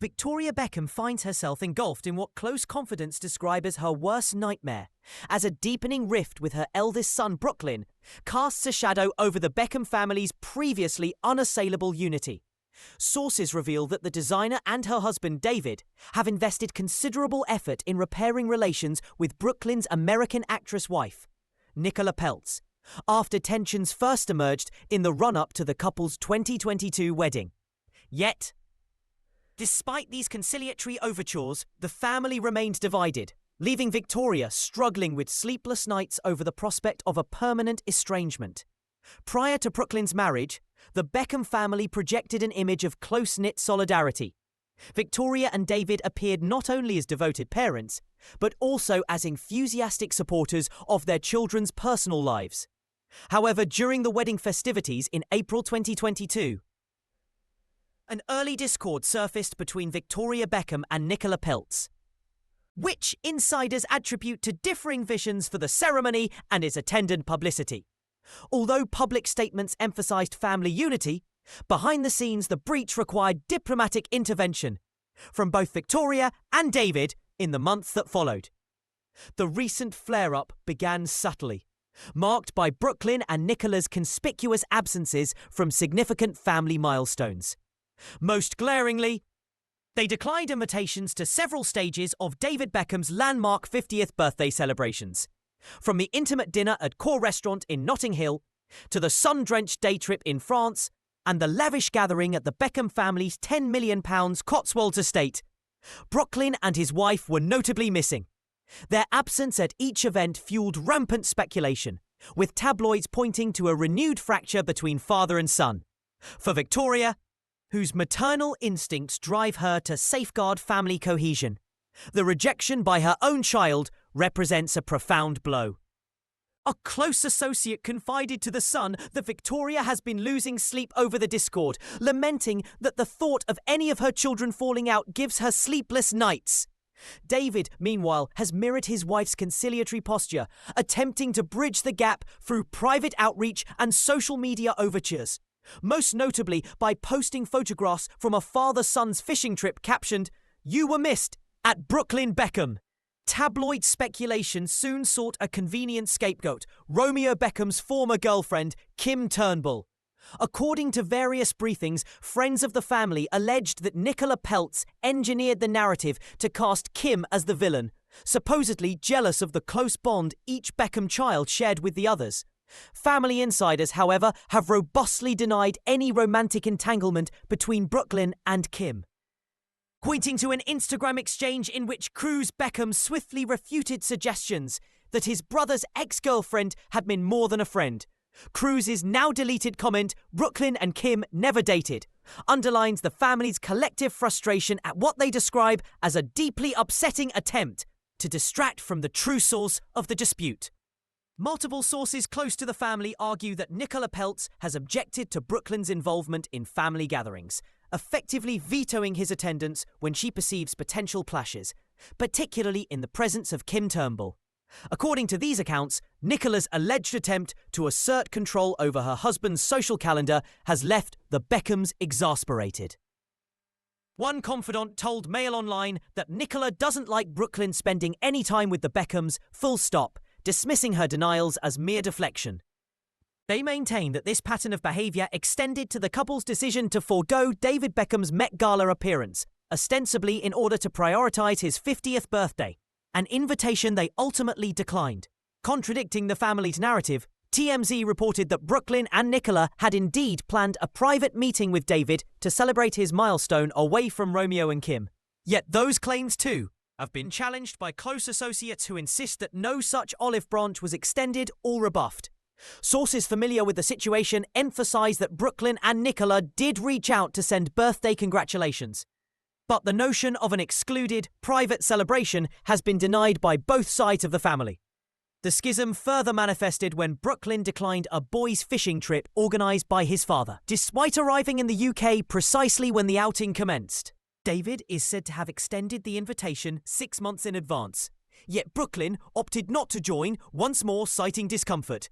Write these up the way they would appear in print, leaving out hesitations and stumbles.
Victoria Beckham finds herself engulfed in what close confidants describe as her worst nightmare, as a deepening rift with her eldest son Brooklyn casts a shadow over the Beckham family's previously unassailable unity. Sources reveal that the designer and her husband David have invested considerable effort in repairing relations with Brooklyn's American actress wife, Nicola Peltz, after tensions first emerged in the run-up to the couple's 2022 wedding. Yet, despite these conciliatory overtures, the family remained divided, leaving Victoria struggling with sleepless nights over the prospect of a permanent estrangement. Prior to Brooklyn's marriage, the Beckham family projected an image of close-knit solidarity. Victoria and David appeared not only as devoted parents, but also as enthusiastic supporters of their children's personal lives. However, during the wedding festivities in April 2022, an early discord surfaced between Victoria Beckham and Nicola Peltz, which insiders attribute to differing visions for the ceremony and its attendant publicity. Although public statements emphasized family unity, behind the scenes the breach required diplomatic intervention from both Victoria and David in the months that followed. The recent flare-up began subtly, marked by Brooklyn and Nicola's conspicuous absences from significant family milestones. Most glaringly, they declined invitations to several stages of David Beckham's landmark 50th birthday celebrations. From the intimate dinner at Core Restaurant in Notting Hill, to the sun-drenched day trip in France, and the lavish gathering at the Beckham family's £10 million Cotswolds estate, Brooklyn and his wife were notably missing. Their absence at each event fueled rampant speculation, with tabloids pointing to a renewed fracture between father and son. For Victoria, whose maternal instincts drive her to safeguard family cohesion, the rejection by her own child represents a profound blow. A close associate confided to The Sun that Victoria has been losing sleep over the discord, lamenting that the thought of any of her children falling out gives her sleepless nights. David, meanwhile, has mirrored his wife's conciliatory posture, attempting to bridge the gap through private outreach and social media overtures, most notably by posting photographs from a father-son's fishing trip captioned, "You were missed at Brooklyn Beckham." Tabloid speculation soon sought a convenient scapegoat, Romeo Beckham's former girlfriend, Kim Turnbull. According to various briefings, friends of the family alleged that Nicola Peltz engineered the narrative to cast Kim as the villain, supposedly jealous of the close bond each Beckham child shared with the others. Family insiders, however, have robustly denied any romantic entanglement between Brooklyn and Kim, pointing to an Instagram exchange in which Cruz Beckham swiftly refuted suggestions that his brother's ex-girlfriend had been more than a friend. Cruz's now deleted comment, "Brooklyn and Kim never dated," underlines the family's collective frustration at what they describe as a deeply upsetting attempt to distract from the true source of the dispute. Multiple sources close to the family argue that Nicola Peltz has objected to Brooklyn's involvement in family gatherings, effectively vetoing his attendance when she perceives potential clashes, particularly in the presence of Kim Turnbull. According to these accounts, Nicola's alleged attempt to assert control over her husband's social calendar has left the Beckhams exasperated. One confidant told Mail Online that Nicola doesn't like Brooklyn spending any time with the Beckhams, full stop, dismissing her denials as mere deflection. They maintain that this pattern of behaviour extended to the couple's decision to forego David Beckham's Met Gala appearance, ostensibly in order to prioritise his 50th birthday, an invitation they ultimately declined. Contradicting the family's narrative, TMZ reported that Brooklyn and Nicola had indeed planned a private meeting with David to celebrate his milestone away from Romeo and Kim. Yet those claims too have been challenged by close associates who insist that no such olive branch was extended or rebuffed. Sources familiar with the situation emphasise that Brooklyn and Nicola did reach out to send birthday congratulations. But the notion of an excluded, private celebration has been denied by both sides of the family. The schism further manifested when Brooklyn declined a boys' fishing trip organised by his father, despite arriving in the UK precisely when the outing commenced. David is said to have extended the invitation 6 months in advance, yet Brooklyn opted not to join, once more citing discomfort.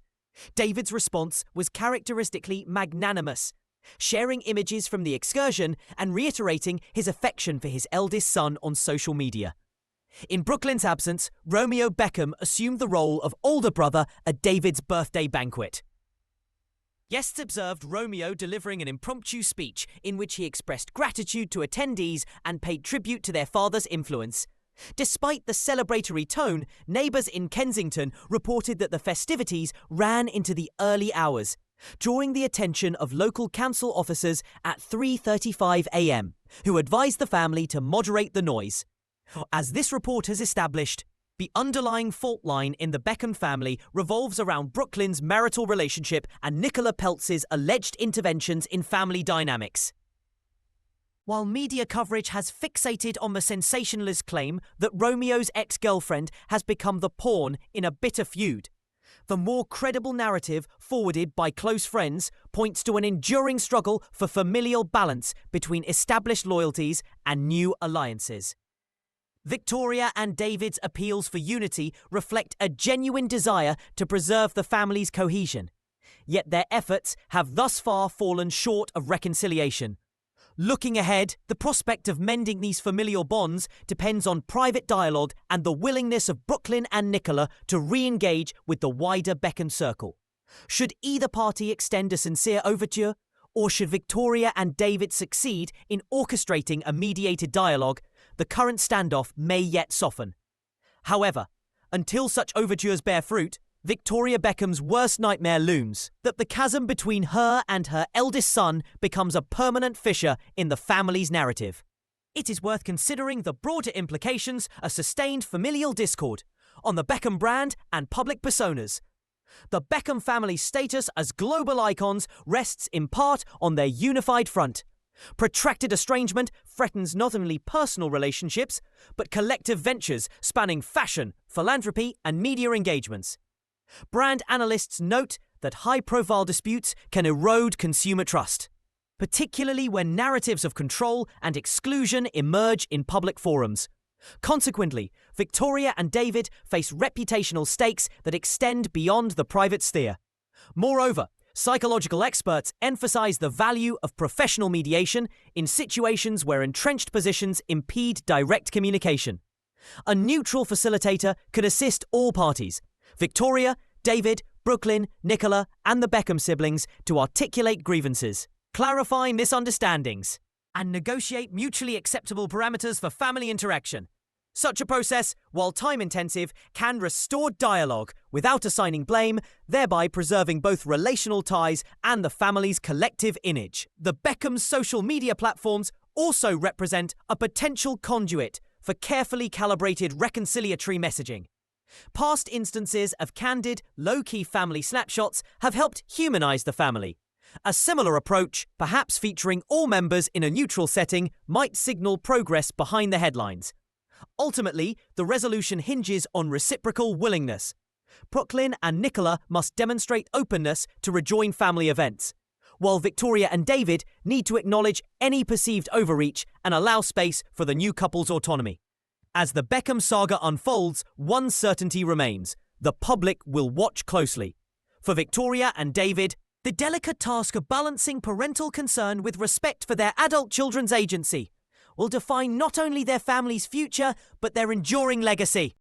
David's response was characteristically magnanimous, sharing images from the excursion and reiterating his affection for his eldest son on social media. In Brooklyn's absence, Romeo Beckham assumed the role of older brother at David's birthday banquet. Guests observed Romeo delivering an impromptu speech in which he expressed gratitude to attendees and paid tribute to their father's influence. Despite the celebratory tone, neighbours in Kensington reported that the festivities ran into the early hours, drawing the attention of local council officers at 3:35 a.m., who advised the family to moderate the noise. As this report has established, the underlying fault line in the Beckham family revolves around Brooklyn's marital relationship and Nicola Peltz's alleged interventions in family dynamics. While media coverage has fixated on the sensationalist claim that Romeo's ex-girlfriend has become the pawn in a bitter feud, the more credible narrative forwarded by close friends points to an enduring struggle for familial balance between established loyalties and new alliances. Victoria and David's appeals for unity reflect a genuine desire to preserve the family's cohesion, yet their efforts have thus far fallen short of reconciliation. Looking ahead, the prospect of mending these familial bonds depends on private dialogue and the willingness of Brooklyn and Nicola to re-engage with the wider Beckham circle. Should either party extend a sincere overture, or should Victoria and David succeed in orchestrating a mediated dialogue, the current standoff may yet soften. However, until such overtures bear fruit, Victoria Beckham's worst nightmare looms: that the chasm between her and her eldest son becomes a permanent fissure in the family's narrative. It is worth considering the broader implications of sustained familial discord on the Beckham brand and public personas. The Beckham family's status as global icons rests in part on their unified front. Protracted estrangement threatens not only personal relationships, but collective ventures spanning fashion, philanthropy, and media engagements. Brand analysts note that high-profile disputes can erode consumer trust, particularly when narratives of control and exclusion emerge in public forums. Consequently, Victoria and David face reputational stakes that extend beyond the private sphere. Moreover, psychological experts emphasize the value of professional mediation in situations where entrenched positions impede direct communication. A neutral facilitator can assist all parties, Victoria, David, Brooklyn, Nicola, and the Beckham siblings, to articulate grievances, clarify misunderstandings, and negotiate mutually acceptable parameters for family interaction. Such a process, while time-intensive, can restore dialogue without assigning blame, thereby preserving both relational ties and the family's collective image. The Beckham social media platforms also represent a potential conduit for carefully calibrated reconciliatory messaging. Past instances of candid, low-key family snapshots have helped humanize the family. A similar approach, perhaps featuring all members in a neutral setting, might signal progress behind the headlines. Ultimately, the resolution hinges on reciprocal willingness. Brooklyn and Nicola must demonstrate openness to rejoin family events, while Victoria and David need to acknowledge any perceived overreach and allow space for the new couple's autonomy. As the Beckham saga unfolds, one certainty remains: the public will watch closely. For Victoria and David, the delicate task of balancing parental concern with respect for their adult children's agency will define not only their family's future, but their enduring legacy.